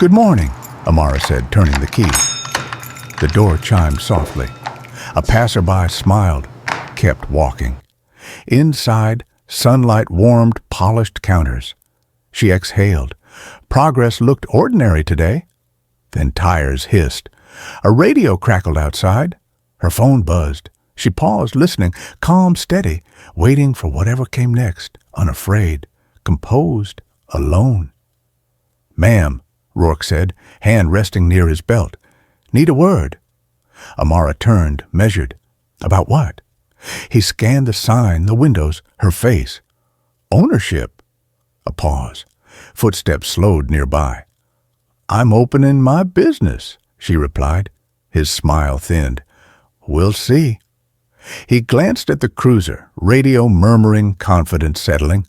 "Good morning," Amara said, turning the key. The door chimed softly. A passerby smiled, kept walking. Inside, sunlight warmed polished counters. She exhaled. Progress looked ordinary today. Then tires hissed. A radio crackled outside. Her phone buzzed. She paused, listening, calm, steady, waiting for whatever came next, unafraid, composed, alone. "Ma'am," Rourke said, hand resting near his belt. "Need a word." Amara turned, measured. "About what?" He scanned the sign, the windows, her face. "Ownership." A pause. Footsteps slowed nearby. "I'm opening my business," she replied. His smile thinned. "We'll see." He glanced at the cruiser, radio murmuring, confidence settling.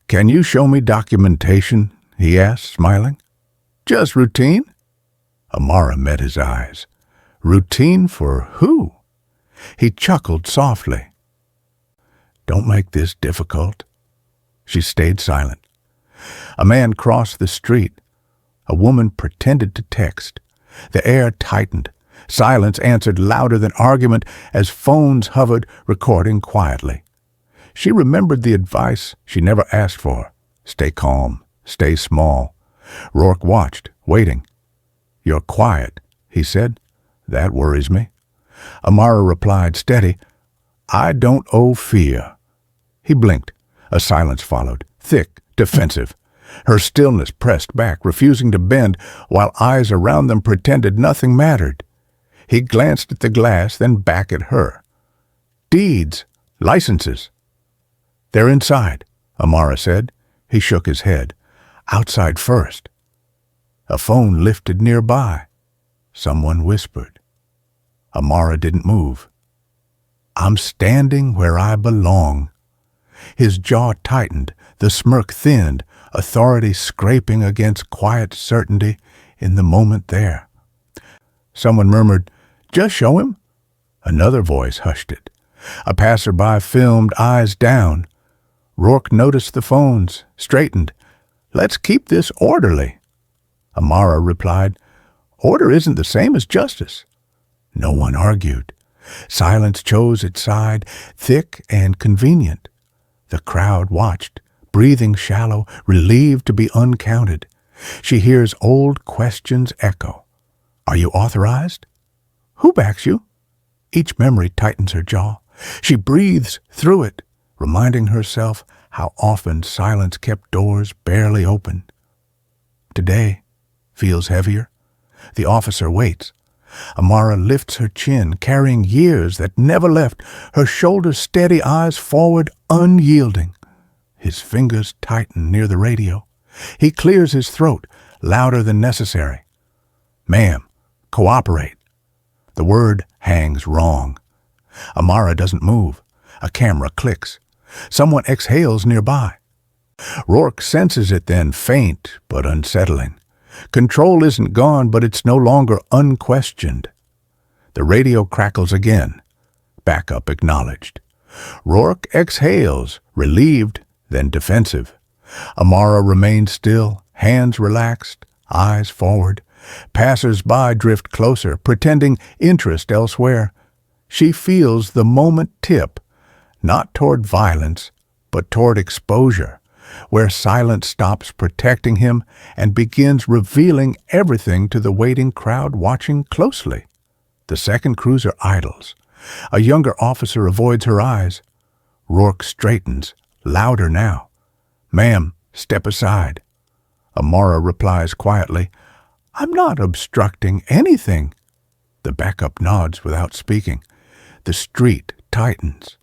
"Can you show me documentation?" he asked, smiling. "Just routine?" Amara met his eyes. "Routine for who?" He chuckled softly. "Don't make this difficult." She stayed silent. A man crossed the street. A woman pretended to text. The air tightened. Silence answered louder than argument as phones hovered, recording quietly. She remembered the advice she never asked for. Stay calm, stay small. Rourke watched, waiting. "You're quiet," he said. "That worries me." Amara replied, steady, "I don't owe fear." He blinked. A silence followed, thick, defensive. Her stillness pressed back, refusing to bend, while eyes around them pretended nothing mattered. He glanced at the glass, then back at her. "Deeds, licenses." "They're inside," Amara said. He shook his head. "Outside first." A phone lifted nearby. Someone whispered. Amara didn't move. "I'm standing where I belong." His jaw tightened, the smirk thinned, authority scraping against quiet certainty in the moment there. Someone murmured, "Just show him." Another voice hushed it. A passerby filmed, eyes down. Rourke noticed the phones, straightened. "Let's keep this orderly." Amara replied, "Order isn't the same as justice." No one argued. Silence chose its side, thick and convenient. The crowd watched, breathing shallow, relieved to be uncounted. She hears old questions echo. "Are you authorized?" "Who backs you?" Each memory tightens her jaw. She breathes through it, reminding herself how often silence kept doors barely open. Today feels heavier. The officer waits. Amara lifts her chin, carrying years that never left, her shoulders steady, eyes forward, unyielding. His fingers tighten near the radio. He clears his throat, louder than necessary. "Ma'am, cooperate." The word hangs wrong. Amara doesn't move. A camera clicks. Someone exhales nearby. Rourke senses it then, faint but unsettling. Control isn't gone, but it's no longer unquestioned. The radio crackles again. Backup acknowledged. Rourke exhales, relieved, then defensive. Amara remains still, hands relaxed, eyes forward. Passers-by drift closer, pretending interest elsewhere. She feels the moment tip, not toward violence, but toward exposure, where silence stops protecting him and begins revealing everything to the waiting crowd watching closely. The second cruiser idles. A younger officer avoids her eyes. Rourke straightens, louder now. "Ma'am, step aside." Amara replies quietly, "I'm not obstructing anything." The backup nods without speaking. The street tightens.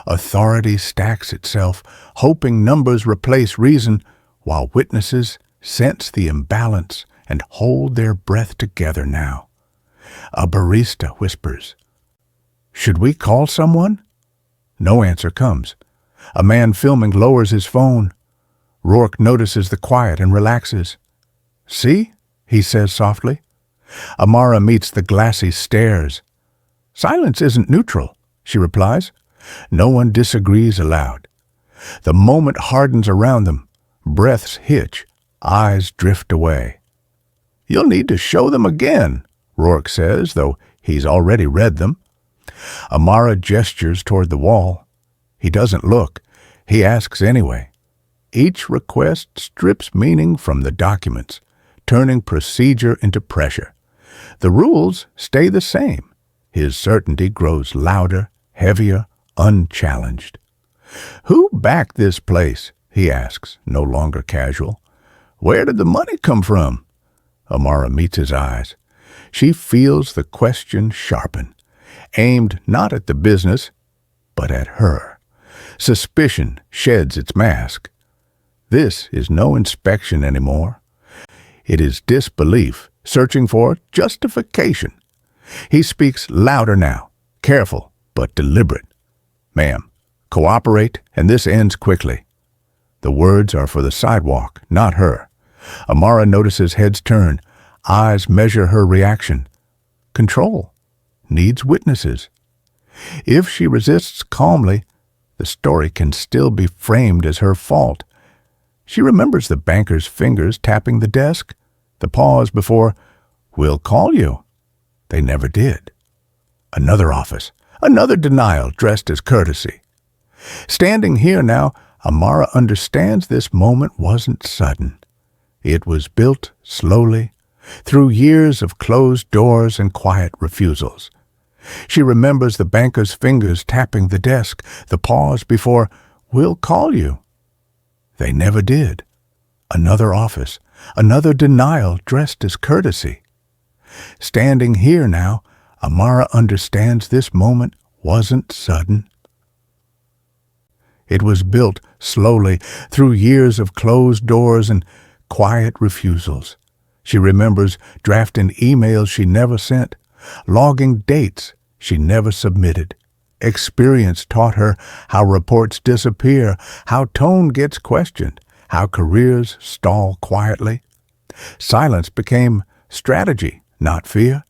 Authority stacks itself, hoping numbers replace reason, while witnesses sense the imbalance and hold their breath together now. A barista whispers, "Should we call someone?" No answer comes. A man filming lowers his phone. Rourke notices the quiet and relaxes. "See?" he says softly. Amara meets the glassy stares. "Silence isn't neutral," she replies. No one disagrees aloud. The moment hardens around them. Breaths hitch. Eyes drift away. You'll need to show them again, Rourke says, though he's already read them. Amara gestures toward the wall. He doesn't look. He asks anyway. Each request strips meaning from the documents, turning procedure into pressure. The rules stay the same. His certainty grows louder, heavier, unchallenged. Who backed this place? He asks, no longer casual. Where did the money come from? Amara meets his eyes. She feels the question sharpen, aimed not at the business, but at her. Suspicion sheds its mask. This is no inspection anymore. It is disbelief, searching for justification. He speaks louder now, careful but deliberate. Ma'am, cooperate, and this ends quickly. The words are for the sidewalk, not her. Amara notices heads turn, eyes measure her reaction. Control needs witnesses. If she resists calmly, the story can still be framed as her fault. She remembers the banker's fingers tapping the desk, the pause before, "We'll call you." They never did. Another office, another denial dressed as courtesy. Standing here now, Amara understands this moment wasn't sudden. It was built slowly, through years of closed doors and quiet refusals. She remembers the banker's fingers tapping the desk, the pause before, "We'll call you." They never did. Another office, another denial dressed as courtesy. Standing here now, Amara understands this moment wasn't sudden. It was built slowly through years of closed doors and quiet refusals. She remembers drafting emails she never sent, logging dates she never submitted. Experience taught her how reports disappear, how tone gets questioned, how careers stall quietly. Silence became strategy, not fear.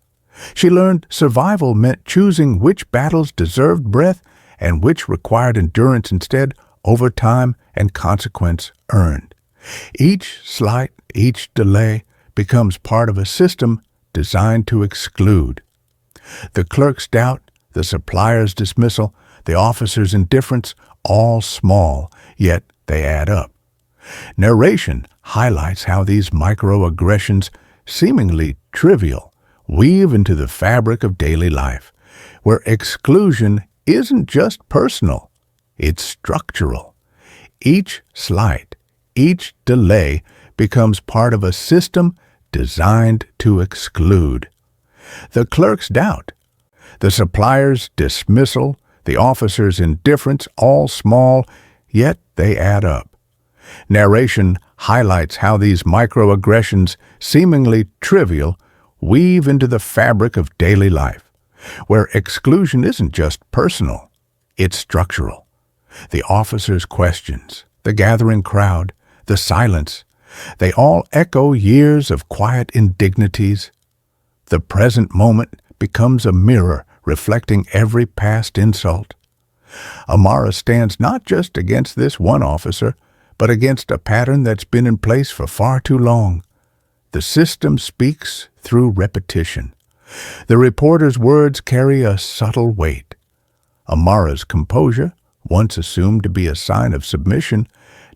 She learned survival meant choosing which battles deserved breath and which required endurance instead, over time and consequence earned. Each slight, each delay becomes part of a system designed to exclude. The clerk's doubt, the supplier's dismissal, the officer's indifference, all small, yet they add up. Narration highlights how these microaggressions, seemingly trivial, weave into the fabric of daily life, where exclusion isn't just personal, it's structural. Each slight, each delay becomes part of a system designed to exclude. The clerk's doubt, the supplier's dismissal, the officer's indifference, all small, yet they add up. Narration highlights how these microaggressions, seemingly trivial, weave into the fabric of daily life, where exclusion isn't just personal, it's structural. The officer's questions, the gathering crowd, the silence, they all echo years of quiet indignities. The present moment becomes a mirror reflecting every past insult. Amara stands not just against this one officer, but against a pattern that's been in place for far too long. The system speaks through repetition. The reporter's words carry a subtle weight. Amara's composure, once assumed to be a sign of submission,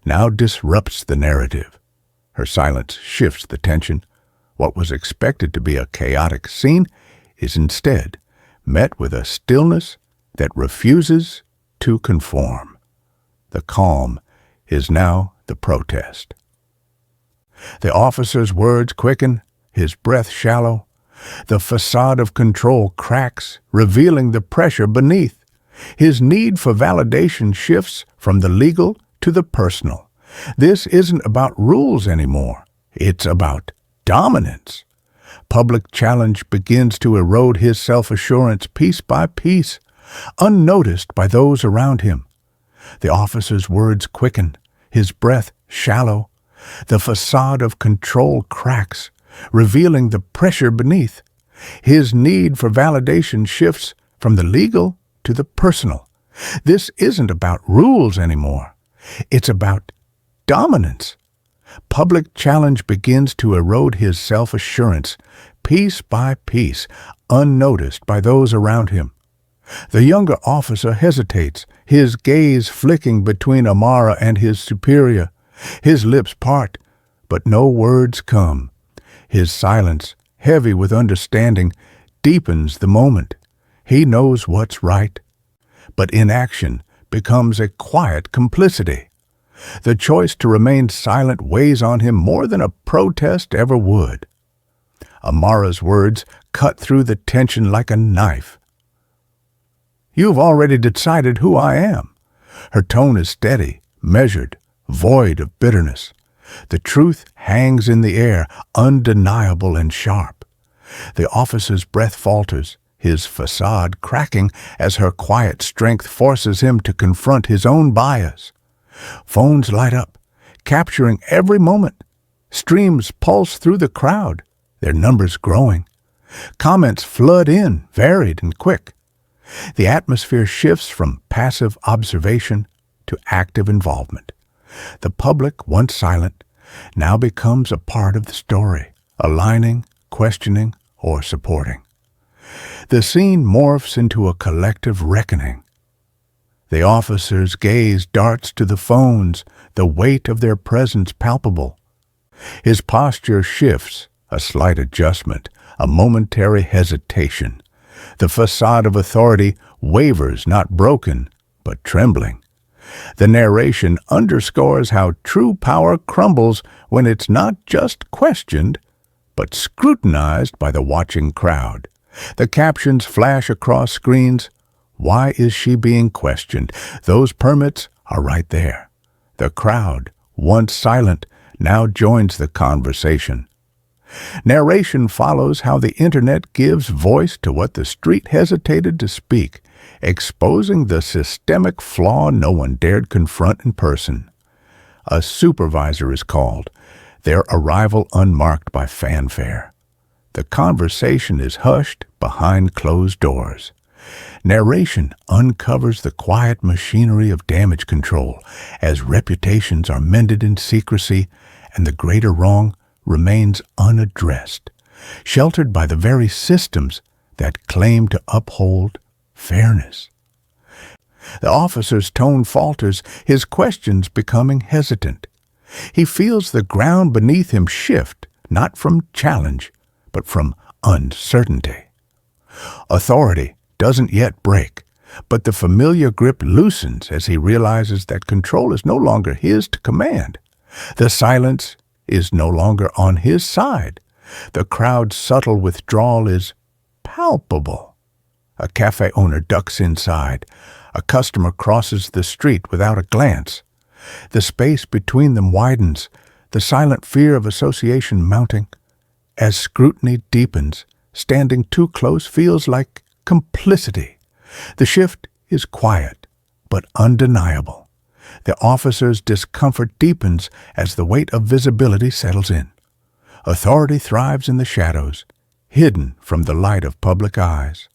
now disrupts the narrative. Her silence shifts the tension. What was expected to be a chaotic scene is instead met with a stillness that refuses to conform. The calm is now the protest. The officer's words quicken, his breath shallow. The facade of control cracks, revealing the pressure beneath. His need for validation shifts from the legal to the personal. This isn't about rules anymore. It's about dominance. Public challenge begins to erode his self-assurance piece by piece, unnoticed by those around him. The officer's words quicken, his breath shallow. The facade of control cracks, revealing the pressure beneath. His need for validation shifts from the legal to the personal. This isn't about rules anymore. It's about dominance. Public challenge begins to erode his self-assurance, piece by piece, unnoticed by those around him. The younger officer hesitates, his gaze flicking between Amara and his superior. His lips part, but no words come. His silence, heavy with understanding, deepens the moment. He knows what's right, but inaction becomes a quiet complicity. The choice to remain silent weighs on him more than a protest ever would. Amara's words cut through the tension like a knife. "You've already decided who I am." Her tone is steady, measured, void of bitterness. The truth hangs in the air, undeniable and sharp. The officer's breath falters, his facade cracking as her quiet strength forces him to confront his own bias. Phones light up, capturing every moment. Streams pulse through the crowd, their numbers growing. Comments flood in, varied and quick. The atmosphere shifts from passive observation to active involvement. The public, once silent, now becomes a part of the story, aligning, questioning, or supporting. The scene morphs into a collective reckoning. The officer's gaze darts to the phones, the weight of their presence palpable. His posture shifts, a slight adjustment, a momentary hesitation. The facade of authority wavers, not broken, but trembling. The narration underscores how true power crumbles when it's not just questioned, but scrutinized by the watching crowd. The captions flash across screens. Why is she being questioned? Those permits are right there. The crowd, once silent, now joins the conversation. Narration follows how the internet gives voice to what the street hesitated to speak, exposing the systemic flaw no one dared confront in person. A supervisor is called, their arrival unmarked by fanfare. The conversation is hushed behind closed doors. Narration uncovers the quiet machinery of damage control as reputations are mended in secrecy and the greater wrong remains unaddressed, sheltered by the very systems that claim to uphold fairness. The officer's tone falters, his questions becoming hesitant. He feels the ground beneath him shift, not from challenge, but from uncertainty. Authority doesn't yet break, but the familiar grip loosens as he realizes that control is no longer his to command. The silence is no longer on his side. The crowd's subtle withdrawal is palpable. A cafe owner ducks inside. A customer crosses the street without a glance. The space between them widens, the silent fear of association mounting. As scrutiny deepens, standing too close feels like complicity. The shift is quiet, but undeniable. The officer's discomfort deepens as the weight of visibility settles in. Authority thrives in the shadows, hidden from the light of public eyes.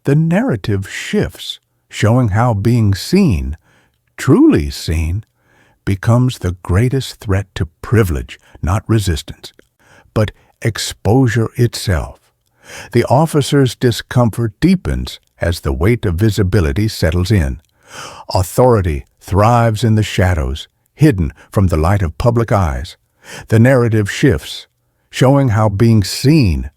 The narrative shifts, showing how being seen, truly seen, becomes the greatest threat to privilege, not resistance, but exposure itself. The officer's discomfort deepens as the weight of visibility settles in. Authority thrives in the shadows, hidden from the light of public eyes. The narrative shifts, showing how being seen,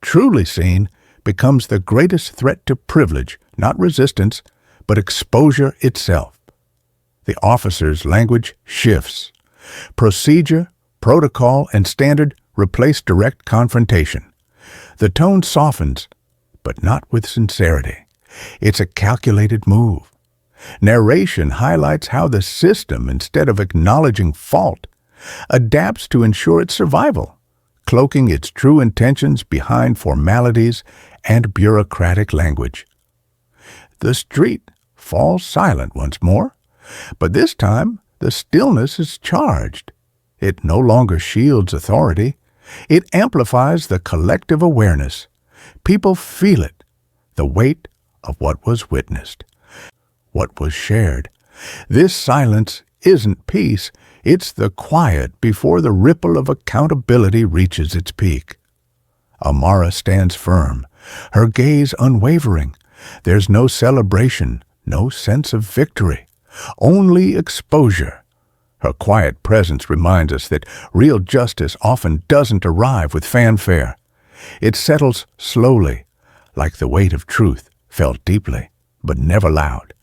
truly seen, becomes the greatest threat to privilege, not resistance, but exposure itself. The officer's language shifts. Procedure, protocol, and standard replace direct confrontation. The tone softens, but not with sincerity. It's a calculated move. Narration highlights how the system, instead of acknowledging fault, adapts to ensure its survival, cloaking its true intentions behind formalities and bureaucratic language. The street falls silent once more, but this time the stillness is charged. It no longer shields authority. It amplifies the collective awareness. People feel it, the weight of what was witnessed, what was shared. This silence isn't peace, It's the quiet before the ripple of accountability reaches its peak. Amara stands firm, her gaze unwavering. There's no celebration, no sense of victory, only exposure. Her quiet presence reminds us that real justice often doesn't arrive with fanfare. It settles slowly, like the weight of truth, felt deeply, but never loud.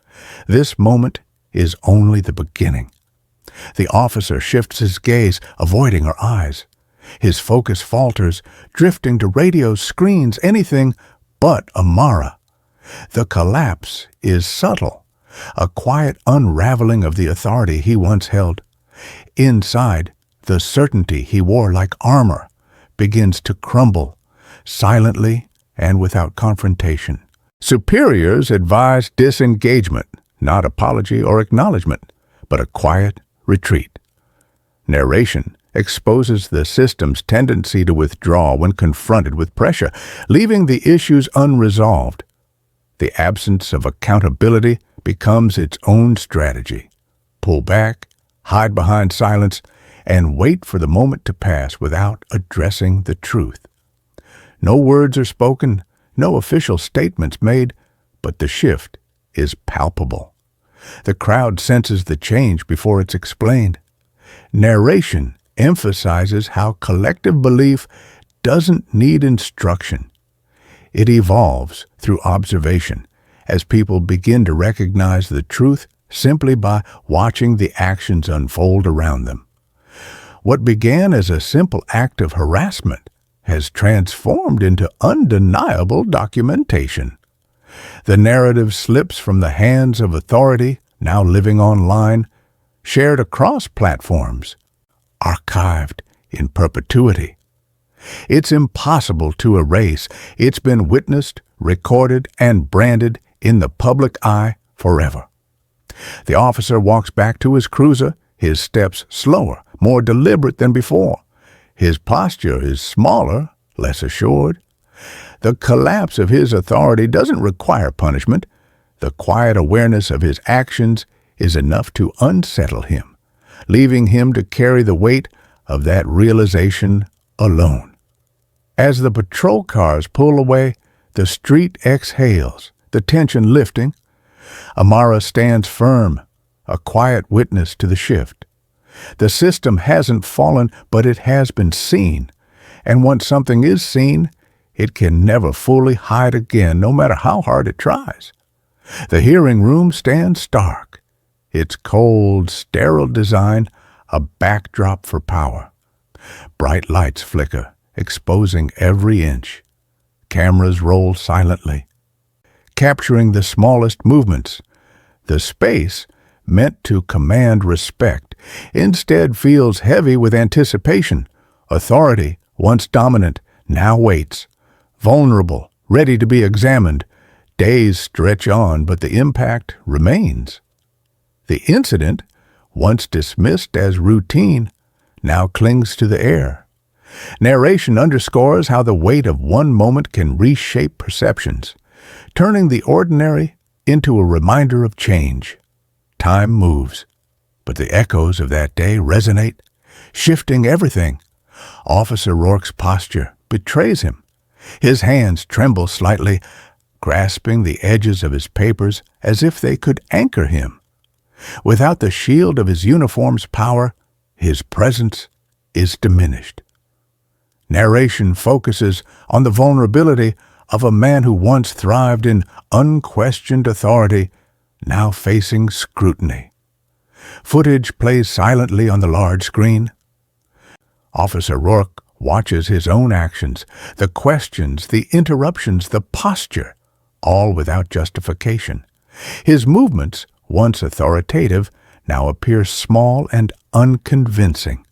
This moment is only the beginning. The officer shifts his gaze, avoiding her eyes. His focus falters, drifting to radios, screens, anything but Amara. The collapse is subtle, a quiet unraveling of the authority he once held. Inside, the certainty he wore like armor begins to crumble, silently and without confrontation. Superiors advise disengagement, not apology or acknowledgement, but a quiet retreat. Narration exposes the system's tendency to withdraw when confronted with pressure, leaving the issues unresolved. The absence of accountability becomes its own strategy. Pull back, hide behind silence, and wait for the moment to pass without addressing the truth. No words are spoken, no official statements made, but the shift is palpable. The crowd senses the change before it's explained. Narration emphasizes how collective belief doesn't need instruction. It evolves through observation as people begin to recognize the truth simply by watching the actions unfold around them. What began as a simple act of harassment has transformed into undeniable documentation. The narrative slips from the hands of authority, now living online, shared across platforms, archived in perpetuity. It's impossible to erase. It's been witnessed, recorded, and branded in the public eye forever. The officer walks back to his cruiser, his steps slower, more deliberate than before. His posture is smaller, less assured. The collapse of his authority doesn't require punishment. The quiet awareness of his actions is enough to unsettle him, leaving him to carry the weight of that realization alone. As the patrol cars pull away, the street exhales, the tension lifting. Amara stands firm, a quiet witness to the shift. The system hasn't fallen, but it has been seen. And once something is seen, it can never fully hide again, no matter how hard it tries. The hearing room stands stark, its cold, sterile design a backdrop for power. Bright lights flicker, exposing every inch. Cameras roll silently, capturing the smallest movements. The space, meant to command respect, instead feels heavy with anticipation. Authority, once dominant, now waits. Vulnerable, ready to be examined. Days stretch on, but the impact remains. The incident, once dismissed as routine, now clings to the air. Narration underscores how the weight of one moment can reshape perceptions, turning the ordinary into a reminder of change. Time moves, but the echoes of that day resonate, shifting everything. Officer Rourke's posture betrays him. His hands tremble slightly, grasping the edges of his papers as if they could anchor him. Without the shield of his uniform's power, his presence is diminished. Narration focuses on the vulnerability of a man who once thrived in unquestioned authority, now facing scrutiny. Footage plays silently on the large screen. Officer Rourke watches his own actions, the questions, the interruptions, the posture, all without justification. His movements, once authoritative, now appear small and unconvincing.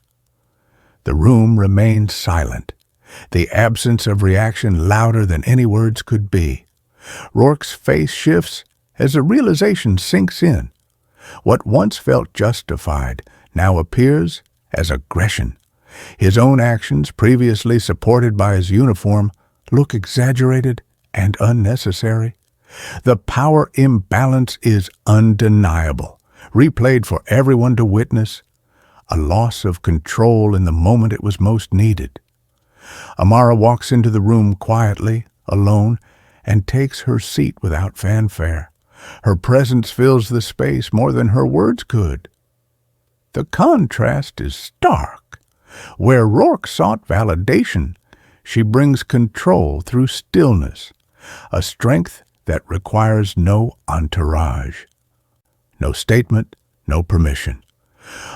The room remains silent, the absence of reaction louder than any words could be. Rourke's face shifts as a realization sinks in. What once felt justified now appears as aggression. His own actions, previously supported by his uniform, look exaggerated and unnecessary. The power imbalance is undeniable, replayed for everyone to witness. a loss of control in the moment it was most needed. Amara walks into the room quietly, alone, and takes her seat without fanfare. Her presence fills the space more than her words could. The contrast is stark. Where Rourke sought validation, she brings control through stillness, a strength that requires no entourage. No statement, no permission.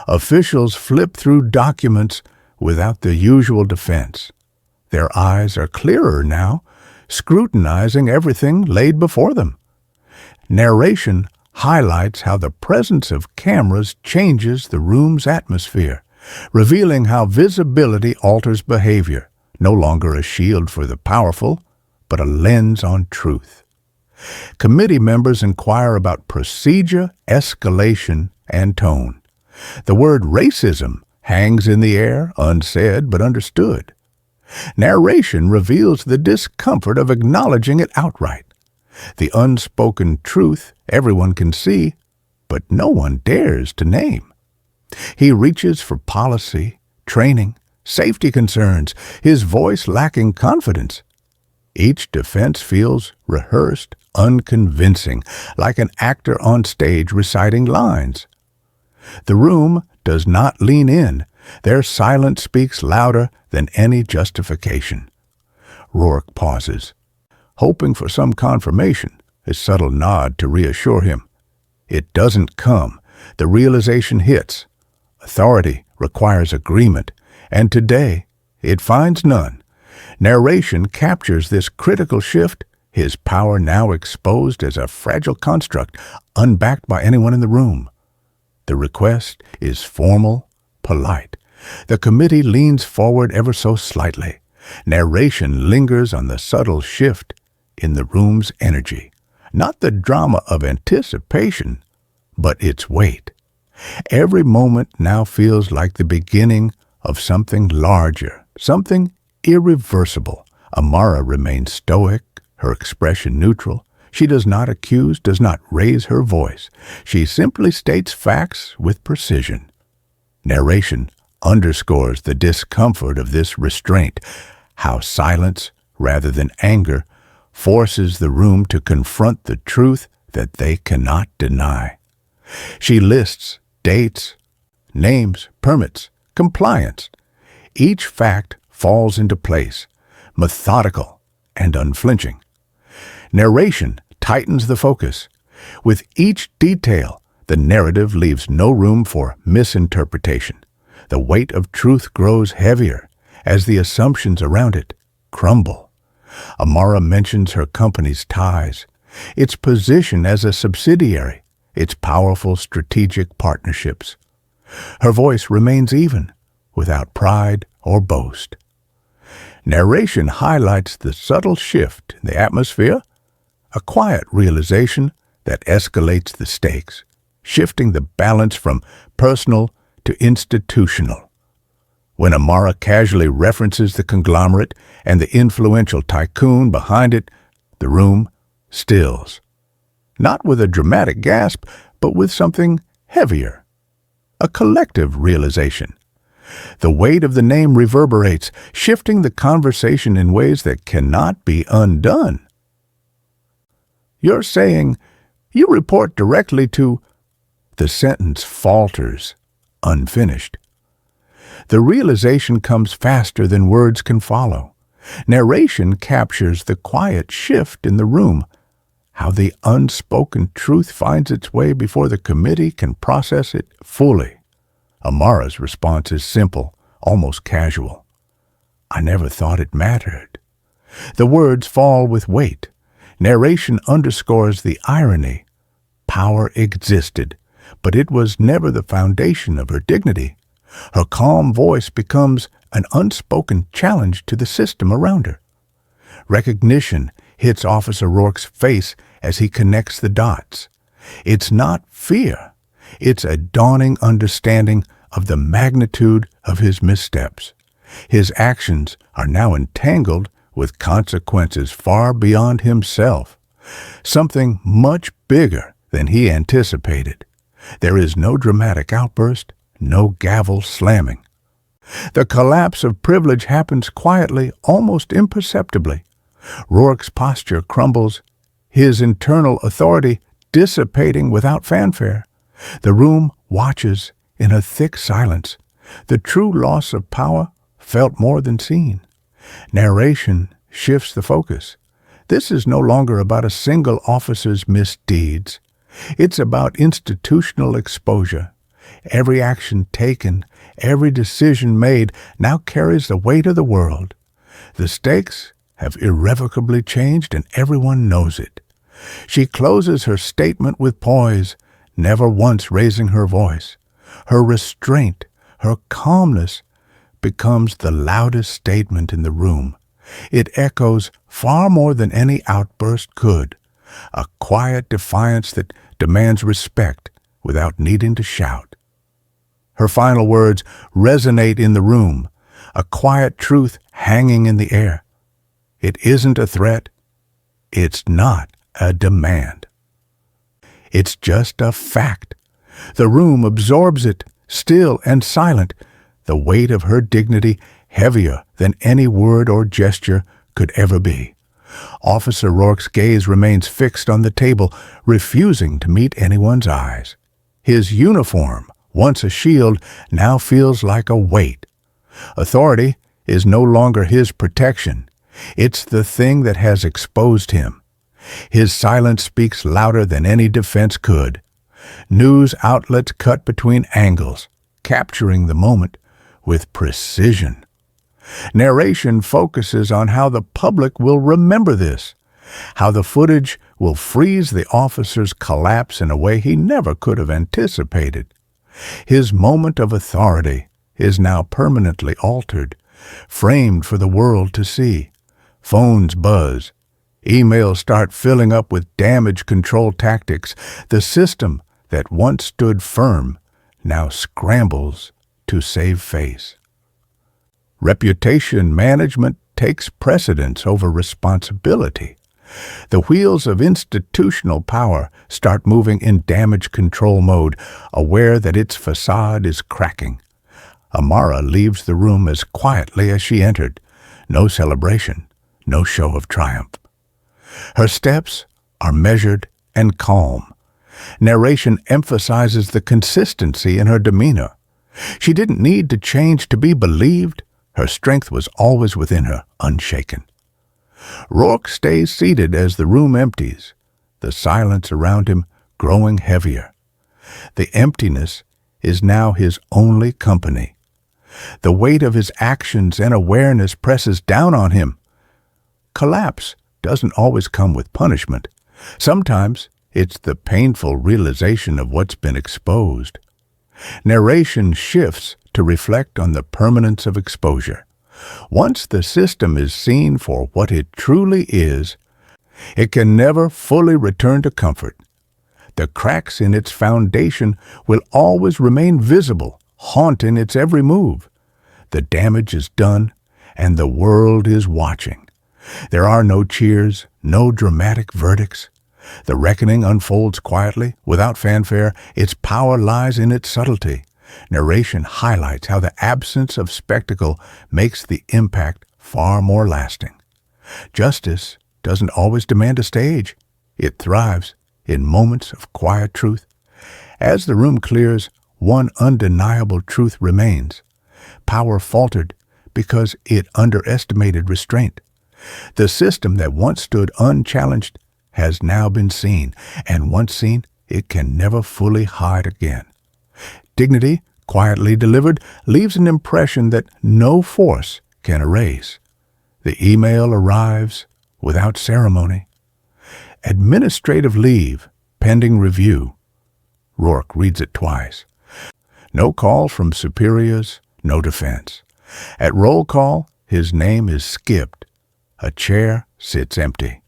Officials flip through documents without the usual defense. Their eyes are clearer now, scrutinizing everything laid before them. Narration highlights how the presence of cameras changes the room's atmosphere, revealing how visibility alters behavior, no longer a shield for the powerful, but a lens on truth. Committee members inquire about procedure, escalation, and tone. The word racism hangs in the air, unsaid but understood. Narration reveals the discomfort of acknowledging it outright. The unspoken truth everyone can see, but no one dares to name. He reaches for policy, training, safety concerns, his voice lacking confidence. Each defense feels rehearsed, unconvincing, like an actor on stage reciting lines. The room does not lean in. Their silence speaks louder than any justification. Rourke pauses, hoping for some confirmation, a subtle nod to reassure him. It doesn't come. The realization hits. Authority requires agreement, and today it finds none. Narration captures this critical shift, his power now exposed as a fragile construct, unbacked by anyone in the room. The request is formal, polite. The committee leans forward ever so slightly. Narration lingers on the subtle shift in the room's energy. Not the drama of anticipation, but its weight. Every moment now feels like the beginning of something larger, something irreversible. Amara remains stoic, her expression neutral. She does not accuse, does not raise her voice. She simply states facts with precision. Narration underscores the discomfort of this restraint, how silence, rather than anger, forces the room to confront the truth that they cannot deny. She lists dates, names, permits, compliance. Each fact falls into place, methodical and unflinching. Narration tightens the focus. With each detail, the narrative leaves no room for misinterpretation. The weight of truth grows heavier as the assumptions around it crumble. Amara mentions her company's ties, its position as a subsidiary, its powerful strategic partnerships. Her voice remains even, without pride or boast. Narration highlights the subtle shift in the atmosphere, a quiet realization that escalates the stakes, shifting the balance from personal to institutional. When Amara casually references the conglomerate and the influential tycoon behind it, the room stills. Not with a dramatic gasp, but with something heavier, a collective realization. The weight of the name reverberates, shifting the conversation in ways that cannot be undone. You're saying you report directly to... The sentence falters, unfinished. The realization comes faster than words can follow. Narration captures the quiet shift in the room, how the unspoken truth finds its way before the committee can process it fully. Amara's response is simple, almost casual. I never thought it mattered. The words fall with weight. Narration underscores the irony. Power existed, but it was never the foundation of her dignity. Her calm voice becomes an unspoken challenge to the system around her. Recognition hits Officer Rourke's face as he connects the dots. It's not fear. It's a dawning understanding of the magnitude of his missteps. His actions are now entangled with consequences far beyond himself, something much bigger than he anticipated. There is no dramatic outburst, no gavel slamming. The collapse of privilege happens quietly, almost imperceptibly. Rourke's posture crumbles, his internal authority dissipating without fanfare. The room watches in a thick silence. The true loss of power felt more than seen. Narration shifts the focus. This is no longer about a single officer's misdeeds. It's about institutional exposure. Every action taken, every decision made now carries the weight of the world. The stakes have irrevocably changed and everyone knows it. She closes her statement with poise, never once raising her voice. Her restraint, her calmness, becomes the loudest statement in the room. It echoes far more than any outburst could, a quiet defiance that demands respect without needing to shout. Her final words resonate in the room, a quiet truth hanging in the air. It isn't a threat. It's not a demand. It's just a fact. The room absorbs it, still and silent, the weight of her dignity heavier than any word or gesture could ever be. Officer Rourke's gaze remains fixed on the table, refusing to meet anyone's eyes. His uniform, once a shield, now feels like a weight. Authority is no longer his protection. It's the thing that has exposed him. His silence speaks louder than any defense could. News outlets cut between angles, capturing the moment with precision. Narration focuses on how the public will remember this, how the footage will freeze the officer's collapse in a way he never could have anticipated. His moment of authority is now permanently altered, framed for the world to see. Phones buzz. Emails start filling up with damage control tactics. The system that once stood firm now scrambles to save face. Reputation management takes precedence over responsibility. The wheels of institutional power start moving in damage control mode, aware that its facade is cracking. Amara leaves the room as quietly as she entered. No celebration, no show of triumph. Her steps are measured and calm. Narration emphasizes the consistency in her demeanor. She didn't need to change to be believed. Her strength was always within her, unshaken. Rourke stays seated as the room empties, the silence around him growing heavier. The emptiness is now his only company. The weight of his actions and awareness presses down on him. Collapse doesn't always come with punishment. Sometimes it's the painful realization of what's been exposed. Narration shifts to reflect on the permanence of exposure. Once the system is seen for what it truly is, it can never fully return to comfort. The cracks in its foundation will always remain visible, haunting its every move. The damage is done, and the world is watching. There are no cheers, no dramatic verdicts. The reckoning unfolds quietly, without fanfare. Its power lies in its subtlety. Narration highlights how the absence of spectacle makes the impact far more lasting. Justice doesn't always demand a stage. It thrives in moments of quiet truth. As the room clears, one undeniable truth remains. Power faltered because it underestimated restraint. The system that once stood unchallenged has now been seen, and once seen, it can never fully hide again. Dignity, quietly delivered, leaves an impression that no force can erase. The email arrives without ceremony. Administrative leave, pending review. Rourke reads it twice. No call from superiors, no defense. At roll call, his name is skipped. A chair sits empty.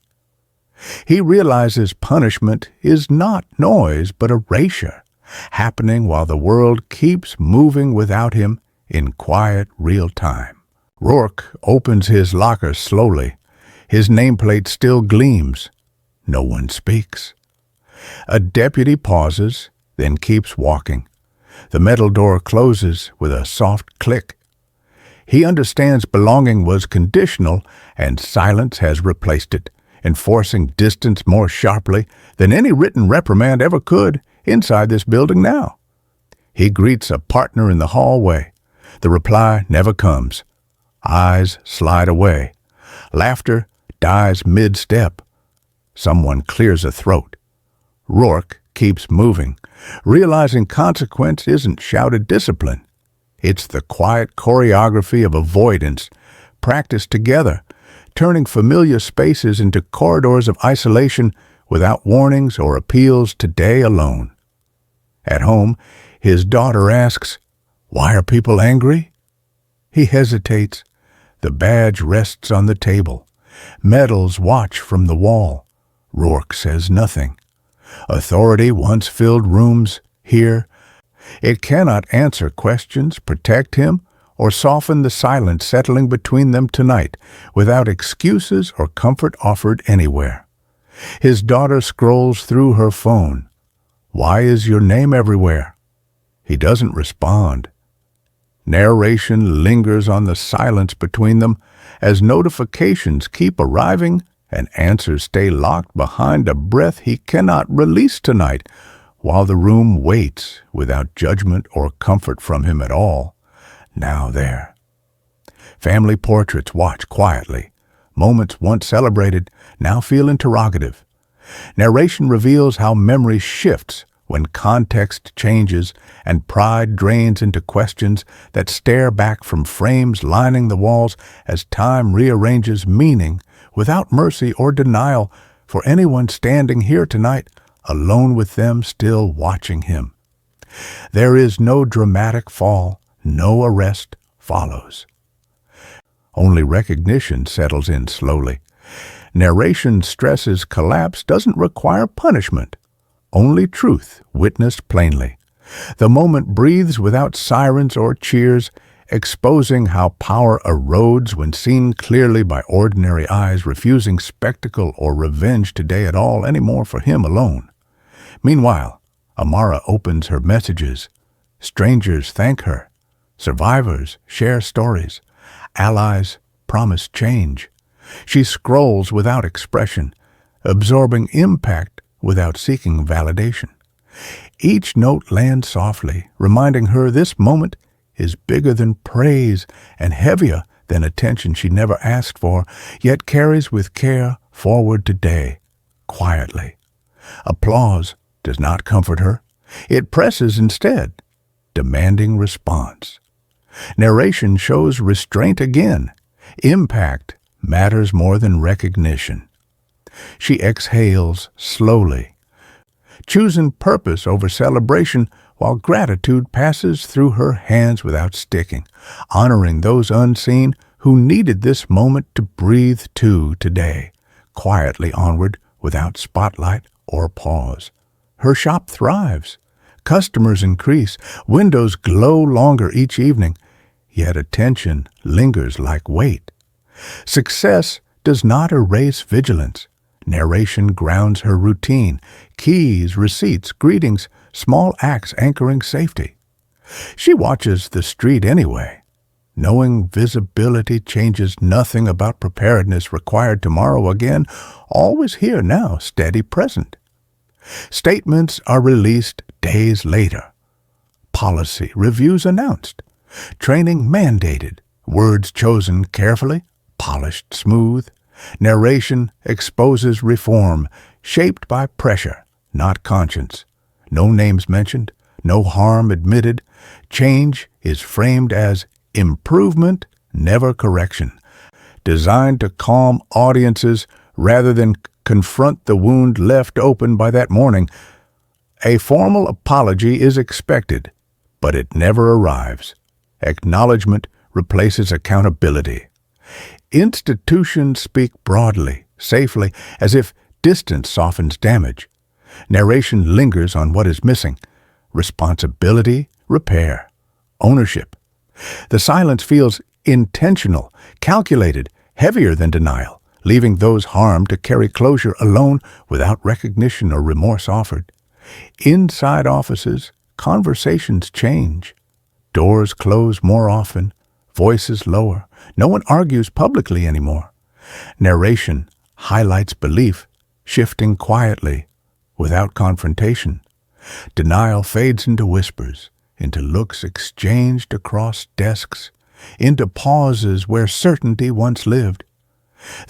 He realizes punishment is not noise but erasure, happening while the world keeps moving without him in quiet real time. Rourke opens his locker slowly. His nameplate still gleams. No one speaks. A deputy pauses, then keeps walking. The metal door closes with a soft click. He understands belonging was conditional, and silence has replaced it, enforcing distance more sharply than any written reprimand ever could inside this building now. He greets a partner in the hallway. The reply never comes. Eyes slide away. Laughter dies mid-step. Someone clears a throat. Rourke keeps moving, realizing consequence isn't shouted discipline. It's the quiet choreography of avoidance, practiced together, turning familiar spaces into corridors of isolation without warnings or appeals today alone. At home, his daughter asks, "Why are people angry?" He hesitates. The badge rests on the table. Medals watch from the wall. Rourke says nothing. Authority once filled rooms. Here, it cannot answer questions, protect him, or soften the silence settling between them tonight, without excuses or comfort offered anywhere. His daughter scrolls through her phone. "Why is your name everywhere?" He doesn't respond. Narration lingers on the silence between them as notifications keep arriving and answers stay locked behind a breath he cannot release tonight, while the room waits without judgment or comfort from him at all. Now there. Family portraits watch quietly. Moments once celebrated now feel interrogative. Narration reveals how memory shifts when context changes and pride drains into questions that stare back from frames lining the walls as time rearranges meaning without mercy or denial for anyone standing here tonight, alone with them still watching him. There is no dramatic fall, no arrest follows. Only recognition settles in slowly. Narration stresses collapse doesn't require punishment, only truth witnessed plainly. The moment breathes without sirens or cheers, exposing how power erodes when seen clearly by ordinary eyes, refusing spectacle or revenge today at all anymore for him alone. Meanwhile, Amara opens her messages. Strangers thank her. Survivors share stories. Allies promise change. She scrolls without expression, absorbing impact without seeking validation. Each note lands softly, reminding her this moment is bigger than praise and heavier than attention she never asked for, yet carries with care forward today, quietly. Applause does not comfort her. It presses instead, demanding response. Narration shows restraint again. Impact matters more than recognition. She exhales slowly, choosing purpose over celebration while gratitude passes through her hands without sticking, honoring those unseen who needed this moment to breathe too today, quietly onward without spotlight or pause. Her shop thrives. Customers increase. Windows glow longer each evening, yet attention lingers like weight. Success does not erase vigilance. Narration grounds her routine, keys, receipts, greetings, small acts anchoring safety. She watches the street anyway, knowing visibility changes nothing about preparedness required tomorrow again, always here now, steady present. Statements are released days later. Policy reviews announced. Training mandated. Words chosen carefully, polished smooth. Narration exposes reform, shaped by pressure, not conscience. No names mentioned, no harm admitted. Change is framed as improvement, never correction, designed to calm audiences rather than confront the wound left open by that morning. A formal apology is expected, but it never arrives. Acknowledgement replaces accountability. Institutions speak broadly, safely, as if distance softens damage. Narration lingers on what is missing. Responsibility, repair, ownership. The silence feels intentional, calculated, heavier than denial, leaving those harmed to carry closure alone without recognition or remorse offered. Inside offices, conversations change. Doors close more often, voices lower. No one argues publicly anymore. Narration highlights belief, shifting quietly, without confrontation. Denial fades into whispers, into looks exchanged across desks, into pauses where certainty once lived.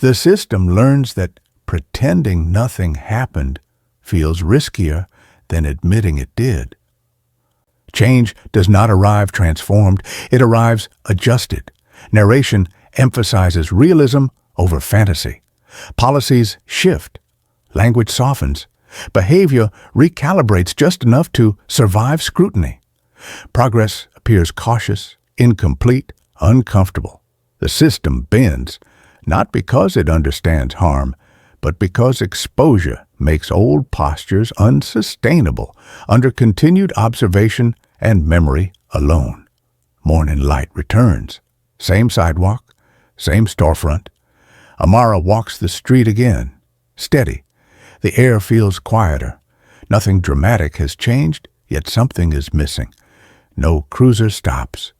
The system learns that pretending nothing happened feels riskier than admitting it did. Change does not arrive transformed, it arrives adjusted. Narration emphasizes realism over fantasy. Policies shift, language softens, behavior recalibrates just enough to survive scrutiny. Progress appears cautious, incomplete, uncomfortable. The system bends, not because it understands harm, but because exposure makes old postures unsustainable under continued observation and memory alone. Morning light returns. Same sidewalk, same storefront. Amara walks the street again, steady. The air feels quieter. Nothing dramatic has changed, yet something is missing. No cruiser stops.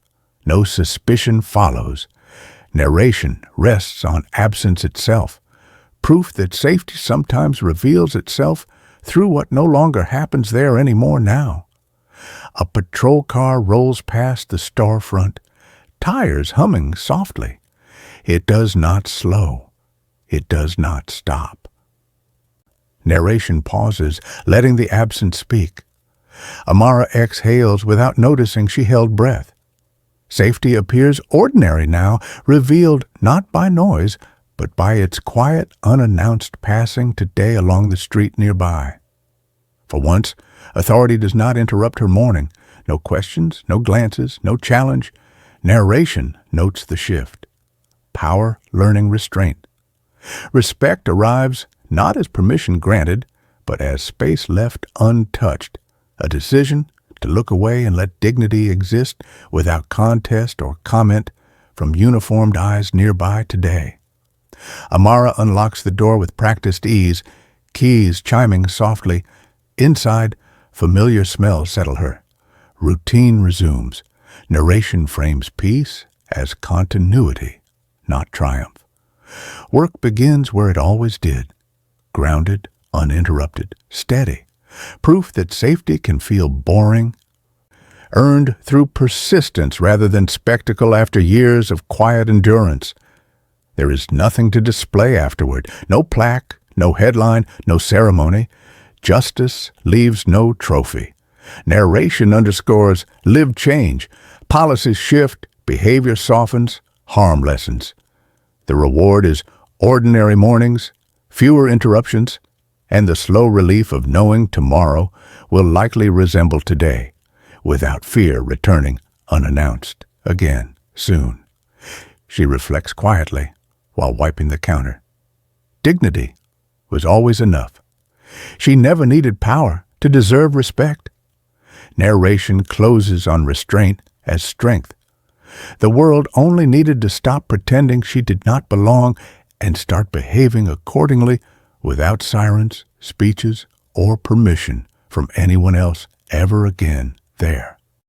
No suspicion follows. Narration rests on absence itself, proof that safety sometimes reveals itself through what no longer happens there anymore now. A patrol car rolls past the storefront, tires humming softly. It does not slow. It does not stop. Narration pauses, letting the absent speak. Amara exhales without noticing she held breath. Safety appears ordinary now, revealed not by noise, but by its quiet, unannounced passing today along the street nearby. For once, authority does not interrupt her morning. No questions, no glances, no challenge. Narration notes the shift. Power learning restraint. Respect arrives not as permission granted, but as space left untouched, a decision to look away and let dignity exist without contest or comment from uniformed eyes nearby today. Amara unlocks the door with practiced ease, keys chiming softly. Inside, familiar smells settle her. Routine resumes. Narration frames peace as continuity, not triumph. Work begins where it always did, grounded, uninterrupted, steady. Proof that safety can feel boring, earned through persistence rather than spectacle after years of quiet endurance. There is nothing to display afterward, no plaque, no headline, no ceremony. Justice leaves no trophy. Narration underscores lived change. Policies shift, behavior softens, harm lessens. The reward is ordinary mornings, fewer interruptions, and the slow relief of knowing tomorrow will likely resemble today, without fear returning unannounced again soon. She reflects quietly while wiping the counter. Dignity was always enough. She never needed power to deserve respect. Narration closes on restraint as strength. The world only needed to stop pretending she did not belong and start behaving accordingly without sirens, speeches, or permission from anyone else ever again there.